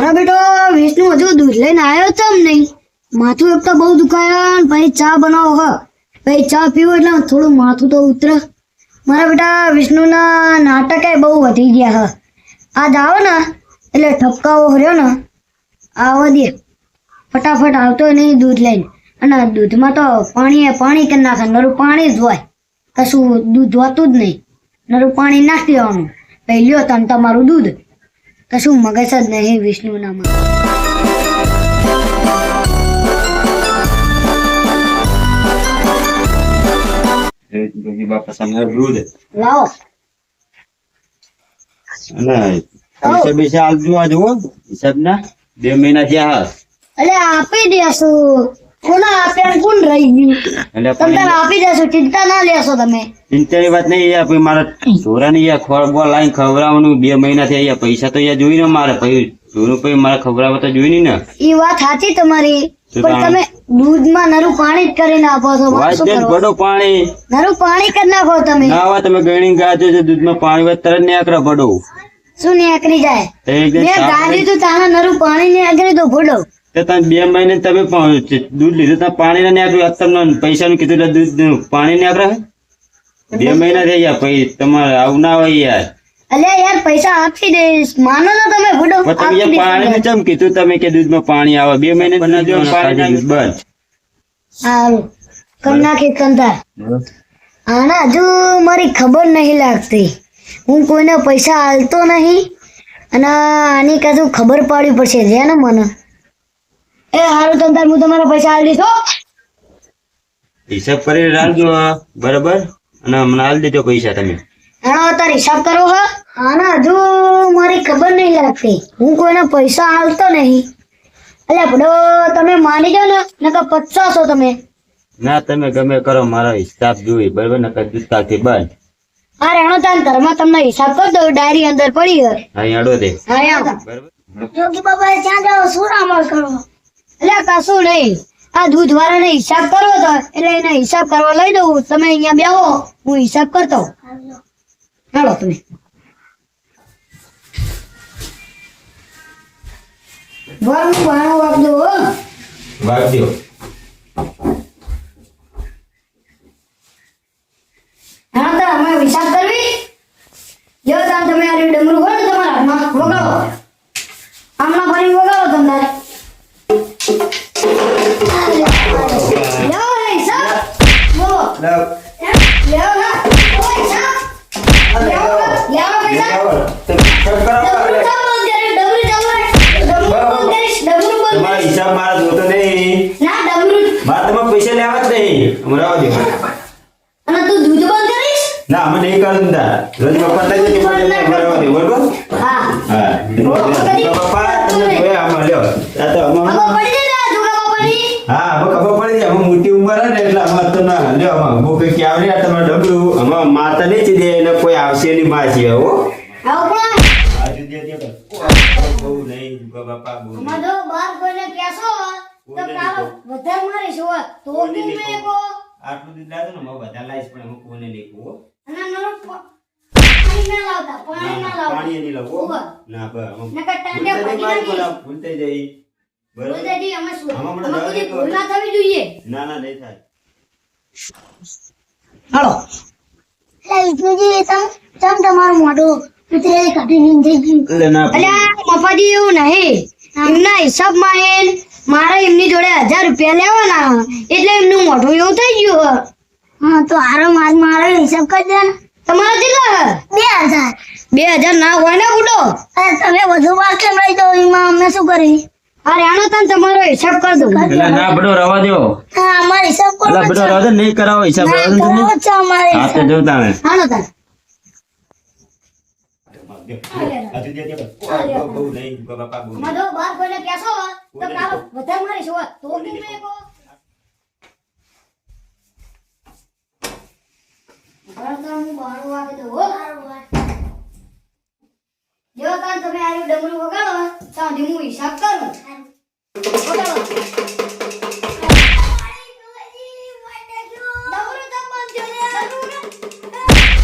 મારા બેટો વિષ્ણુ હજુ દૂધ લઈને આવ્યો ચમ નહીં. માથું એક તો બહુ દુખાય ને પછી ચા બનાવો હ. પછી ચા પીવો એટલે થોડું માથું તો ઉતરે. મારા બેટા વિષ્ણુના નાટક બહુ વધી ગયા હ. આજ આવો ને એટલે ઠપકાઓ રહ્યો ને આવવા દે. ફટાફટ આવતો નહીં દૂધ લઈને. અને દૂધમાં તો પાણી કરી નાખે. નરું પાણી જ હોય, કશું દૂધ હોતું જ નહીં. નરું પાણી નાખી દેવાનું. પછી લ્યો તને તમારું દૂધ. કશું મગજ જ નહીં વિષ્ણુનામાં. બાપા સામે દૂધ લાવો. અને પૈસા પૈસા આલજો આ જુઓ હિસાબ ના 2 મહિના થયા. અલે આપી દેશું. કોના આપ્યા કોણ રહી ગયું? એટલે તમે તારે આપી દેશો, ચિંતા ના લેશો તમે. ચિંતાની વાત નહીં યાર. પછી મારા છોરાને યાર ખોળ બોલ લાઈને ખવડાવવાનું 2 મહિના થયા યાર. પૈસા તો યાર જોઈ ને મારે. પછી છોરું પછી મારે ખવડાવવા તો જોઈ ને. ઈ વાત સાચી તમારી, પણ તમે દૂધમાં નરું પાણી જ કરીને આપો છો. શું કરો? બડો પાણી નરું પાણી કરી નાખો તમે. ના હોય તમે ગણી ગાજો છો દૂધમાં પાણી હોય તરત ને આકરા બડો શું નીકળી જાય? તો એકદમ મેં સાફ ગાડી તો તાના નરું પાણી નીકળી તો ભૂલો. તો તમે 2 મહિને તમે દૂધ લીધું તમે પાણી ના આપ્યું. તમને પૈસા નું કીધું એટલે દૂધ પાણી ને આકરા 2 મહિના થઈ ગયા. પછી તમારે આવું ના હોય યાર. અલ્યા યાર પૈસા આપી દઈશ, માનો તો તમે ભૂલો. પણ તમે યાર પાણી ને ચમ કીધું તમે કે દૂધમાં પાણી આવે 2 મહિને બનાવજો પાણી બંધ. સારું કરી નાખી કંતાર. આના હજુ મારી ખબર નહીં લાગતી. હું કોઈને પૈસા આલતો નહીં અને આની કશું ખબર પાડવી પડશે છે ને મને. એ હારું કંતાર હું તમારા પૈસા આલી દીધો. હિસાબ કરી રાખજો બરાબર. અને મને આલી દેજો પૈસા તમે. એનો અત્યારે હિસાબ કરવો હે. આના હજુ મારી ખબર નહીં લાગતી. હું કોઈને પૈસા આલતો નહીં. અલ્યા ભડો તમે માની જાઓ ને નકર પચાસો તમે. ના તમે ગમે કરો મારો હિસાબ જોઈ બરાબર. નકર દૂધ કાલથી બંધ. આ રેણો તાન ઘરમાં તમને હિસાબ કરી દઉં. ડાયરી અંદર પડી હોય. અહીં અડો દે હા બરાબર. જોગી બાબા ત્યાં જાઓ શું રામળ કરો? એટલે કશું નહીં. આ દૂધ વાળાને હિસાબ કરવો તો એટલે એને હિસાબ કરવા લઈ દઉં. તમે અહીંયા બેહો, હું હિસાબ કરતો. હાલો તમે. વાળું ભાણું આપજો હો. વાગજો. હા તો અમે હિસાબ કરવી. જો તાન તમે આ ડમરું હોય ને તમારા હાથમાં વગાડો. આમના ફરી વગાડો તમને. લેવો ને હિસાબ. બોલો. લેવો ના. બોલો હિસાબ. લેવો પૈસા. ડમરું ચાલુ કરે. ડમરું બંધ કરીશ. ડમરું બંધ તમારો કરીશ. હિસાબ મારા જોતો નહીં. ના ડમરું. મારે તમારે પૈસા લેવા જ નહીં. હમણાં આવજો. અને તું દૂધ બંધ કરીશ. ના અમે નહીં કરું તાર. રોજ પપ્પા થઈ જાય બરાબર. હા. હા પપ્પા તમને જોયા આમાં લ્યો. આ તો ખબર આમાં પડી જાય ને આ જોગા બાપાની. હા હવે ખબર પડી જાય. અમે મોટી ઉંમર હે ને એટલે અમારે તો ના લ્યો. આમાં બહુ કઈ આવે આ તમારે ડબલું આમાં માતા નહીં દે એને કોઈ આવશે નહીં માસી હો. આવો પણ આજુ દે દે બહુ નહીં બાપા બહુ નહીં. અમાર જો બાર કોઈને કહેશો તો કાલો વધારે મારીશ હો તો હું મેં કો આટલું દૂધ લાવજો ને હું બધા લાવીશ પણ હું કોને નહીં કહું. અને નરો પાણી ના લાવતા. પાણી ના લાવતા. પાણી નહીં લાવો. ઉભા. ના બસ નકર ટાંડે ભાગી નાખીશ. ભૂલતે જઈ બરાબર. બોલજેજી અમે શું આમાં મને અમે જવા કોઈ દે તો. ભૂલ ના થવી જોઈએ. ના ના નહીં થાય. હાલો. એ વિષ્ણુજી તમ તમારું મોઢું કૂતરે કાઢીને થઈ ગયું. એટલે ના અલ્યા મફાજી એવું નહીં. એમના હિસાબમાં મારે એમની જોડે 1000 રૂપિયા લેવાના એટલે એમનું મોઢું એવું થઈ ગયું. હા તો હારો મારો હિસાબ કરી દે ને. તમારા કેટલા? 2000. 2000 ના હોય ને બુડો. તમે વધુ વાર કેમ લઈ દો? એમાં અમે શું કરી? અરે આનો તને તમારો હિસાબ કરી દઉં. એટલે ના બડો રવા દો. હા અમારો હિસાબ કરો. એટલે બડો રવા દે નહીં કરાવો હિસાબ રવા દે તમે. છે અમારે હા તો જો તાણે હાલો તને. આજુ દે દે બહુ નહીં બાપા બહુ અમાર જો બાર કોઈને કહેશો તો કાલો વધારે મારીશ હો તો હું મેં કો હું બાણું વાગે તો હો. જો તાન તમે આ ડમરું વગાડો તો હું હિસાબ કરું. વગાડો. ડમરું તો બંધ થયો લે.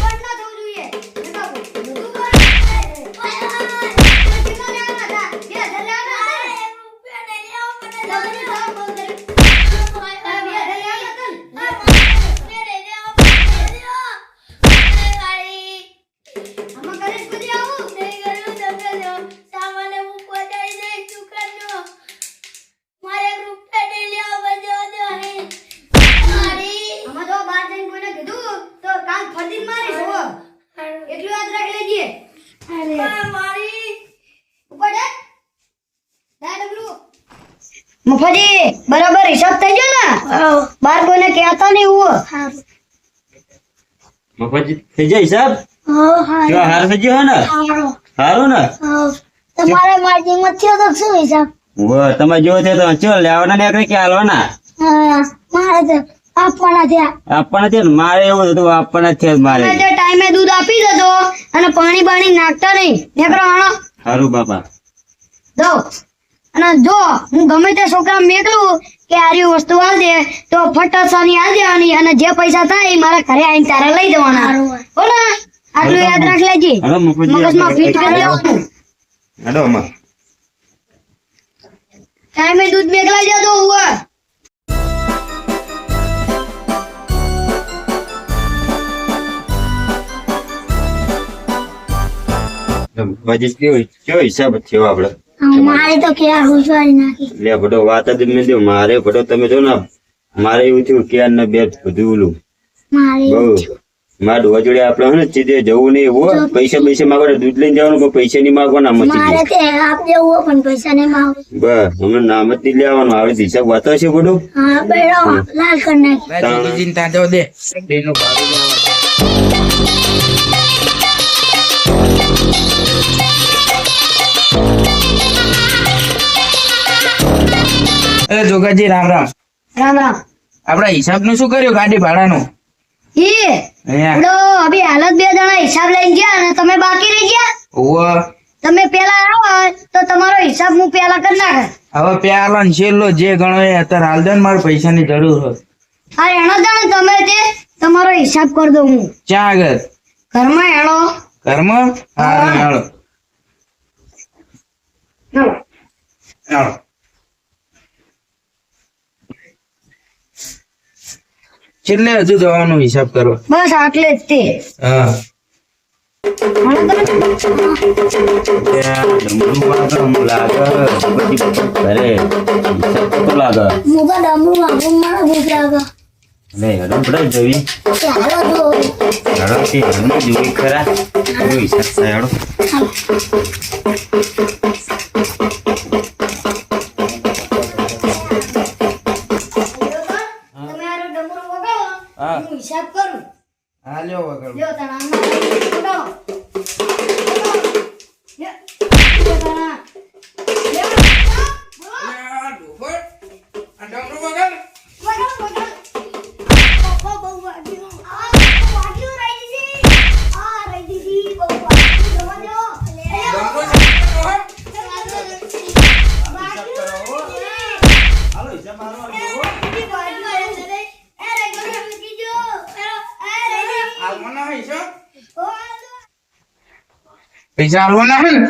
બંધ ના થવું જોઈએ. નકા બધું બંધ. કેટલા લેવાના હતા? 2000 લેવાના. મફાજી બરાબર હિસાબ થઈ ગયો ને બાર કોઈને કહેતા નહીં હું મફતજી થઈ જાય હિસાબ કેવા હાર થઈ ગયો હે ને સારું ને તમારે માર્જિનમાં થયો તો શું હિસાબ તમે જેવો થયો તો ચો લેવાના નીકળે કે હાલવાના મારે તો આપવાના થયા આપવાના છે ને મારે એવું હતું આપવાના છે મારે તમે તે ટાઈમે દૂધ આપી દેતો અને પાણી બાણી નાખતા નહીં નીકળો હાલો સારું બાપા જો અને જો હું ગમે તે છોકરા મેકલું કે આરી વસ્તુ આલ દે તો ફટાસાની આલ દેવાની અને જે પૈસા થાય એ મારા ઘરે આવીને તારે લઈ દેવાના હો ને આટલું યાદ રાખ લેજે હાલો મફતજી મગજમાં ફિટ કરી લેવાનું હાલો અમાર ટાઈમે દૂધ મેકલા જતો હું મફતજી કેવો હિસાબ થયો આપડે મારે તો ક્યાં હુંશવારી નાખી લે બડો વાત જ મેં દો મારે બડો તમે જો ને મારે એવું થયું કે આ બે બધું ઓલું મારે બહુ મારા ડોહા જોડે આપણે હે ને સીધે જવું નહીં હો પૈસા માંગવા દૂધ લઈને જવાનું પણ પૈસા નહીં માંગવાના મચી તે આપ દેવું પણ પૈસા નહીં માંગુ બસ હમણાં નામ જ નહીં લેવાનું આવે હિસાબ વાત હશે બધું હા બેડો લાલ કર નાખી ચિંતા તો દે એનું ભાડું લેવાનું. અરે જોગાજી રામ રામ. રામ રામ આપડા હિસાબ નું શું કર્યું ગાડી ભાડાનું? એ અહીંયા. તો અભી હાલત બે જણા હિસાબ લઈને ગયા અને તમે બાકી રહી ગયા ઓવો. તમે પેલા આવો તો તમારો હિસાબ હું પેલા કરી નાખે હવે પ્યાલો ને છેલ્લો જે ગણો એ અત્યારે હાલ દે ને મારે પૈસાની જરૂર હોય. અરે એનો જાણે તમે તે તમારો હિસાબ કરી દઉં હું ક્યાં આગળ? ઘરમાં એનો ઘરમાં? હા હાલો હાલો. છેલ્લે હજુ જવાનો હિસાબ કરો. બસ આટલે જ તે હા હાલો તમે. ઘરે હિસાબ તો લાગે મુગા ડામુ બાબુ મારા ભૂખ લાગે લે હેડો બડા જવી હાલો તો હેડો કે હમણાં જોઈ ખરા કેવો હિસાબ થાય હેડો તમે આરો ડમરો વગાડો હા. હું હિસાબ કરું હા લ્યો વગર. લ્યો તારા આમાં વગાડો લ્યો તારા લ્યો વગાડો વગાડો પપ્પા બહુ વાગ્યું આ વાગ્યું રહી દીધી આ રહી દીધી બહુ વાગ્યું જવા દો પૈસા આલવાના હે ને?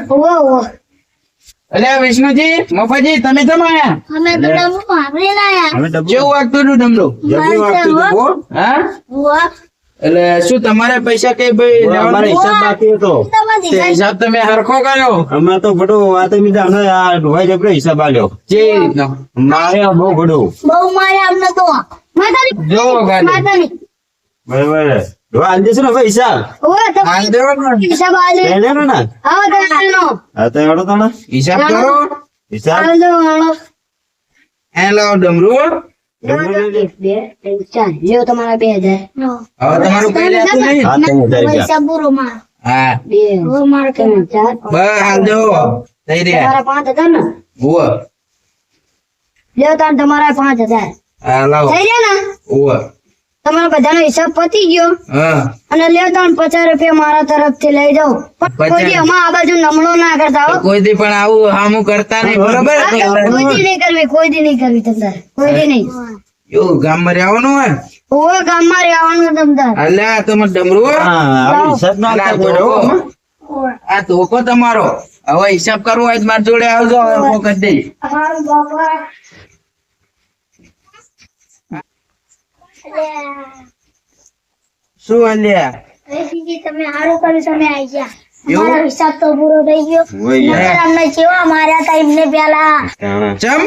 અલ્યા વિષ્ણુજી મફતજી તમે કેમ આયા? અમે તો ડમરો વાપરી લાયા હવે ડબ્બો કેવું વાગતું હતું ડમરો? જબરું વાગતું હતું, હો. હા વાહ એટલે શું તમારે પૈસા કઈ ભાઈ અમારે લેવાના? હિસાબ બાકી હતો તમારી તે હિસાબ તમે હરખો કર્યો અમે તો બડો વાત મીધા અમે આ ડોહાઈ જબરે હિસાબ આલ્યો જે રીતનો મારે આ બહુ બડો બહુ મારે અમને તો માતાની જો ગાડી માતાની બરાબર ડોહા આલ દેશું ને હવે હિસાબ ઓય તો હાલ દેવો ને. હિસાબ આલે લઈ લેનો ને આવો તો હા તો હેડો તમે હિસાબ કરો. હિસાબ આલો આલો હેલો ડમરુ ડબ્બો લઈ લે. 2 3 4 લ્યો તમારા 2000 હવે તમારું કઈ લેતું નહીં? હા 3000 રૂપિયા પૈસા પૂરો માર હા 2 હવે માર કે 4 બસ હાલ દેવો થઈ રહ્યા. તમારા 5000 ને ઉવ્વ. લ્યો તાન તમારા 5000 હા લાવો થઈ ગયા ને ઉવ્વ. તમારા બધાનો હિસાબ પતી ગયો હા અને લ્યો તાન 50 રૂપિયા મારા તરફથી લઈ જાઓ પણ 50 કોઈ દી અમાર આ બાજુ નમણો ના કરતા હો કોઈ દી પણ આવું હામું કરતા નહીં બરોબર? કોઈ દી નહીં કરવી કોઈ દી નહીં કરવી તમતાર કોઈ દી નહીં એવું ગામમાં રહેવાનું હોય? ઓય ગામમાં રહેવાનું તમતાર અલ્યા તમે ડમરુ હા હવે હિસાબ ના અલા, આપતા કોઈ હો. આ ધોકો તમારો. હવે હિસાબ કરવો હોય તો મારી જોડે આવજો હવે હું કરી દઈશ. હારું બાપા શું અલ્યા તમે હારું કર્યું તમે આવી ગયા એવું? મારો હિસાબ તો પૂરો થઈ ગયો હોય યાર. નકર અમને કેવા માર્યા હતા એમને પેલા તાણા. ચમ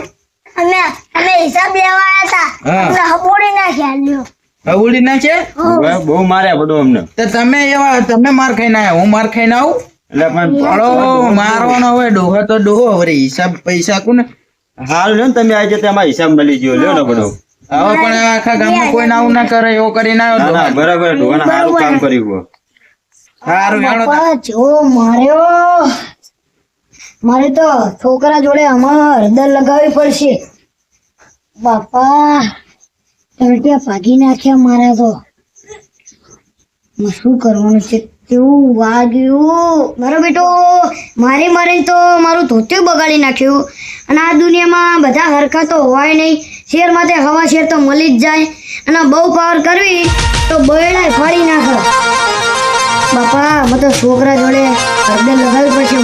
અમે હિસાબ લેવા આયા હા. હતા અમને હબોડી નાખ્યા લ્યો અવડી નાખે હવે બહુ માર્યા બધું અમને તો તમે એવા તમે માર ખાઈને આવ્યા હું માર ખાઈને આવું? એટલે પણ અડો મારવાનો હોય ડોહો તો ડોહો વળી હિસાબ પૈસા કોને હારું લ્યો ને તમે આજે તેમાં હિસાબ મળી ગયો લ્યો ને બધો. હવે પણ આખા ગામમાં કોઈ આવું ના કરે એવો કરીને ના આવ્યો ના તો. બરાબર ડોહાને સારું કામ કર્યું હો. સારું હેણો તાર. બાપા જો માર્યો, મારે તો છોકરા જોડે અમાર હળદર લગાવવી પડશે. બાપા ટરટિયા ભાગી નાખ્યા મારા તો. શું કરવાનું છે? કેવું વાગ્યું મારો બેટો, મારી મારીને તો મારું ધોતિયું બગાડી નાખ્યું. અને આ દુનિયામાં બધા હરખા તો હોય નહીં. શેર માટે હવા શેર તો મળી જ જાય, અને બહુ પાવર કરવી તો બૈડાય ફાડી નાખે. બાપા મને તો છોકરા જોડે હળદર લગાવવી પડશે.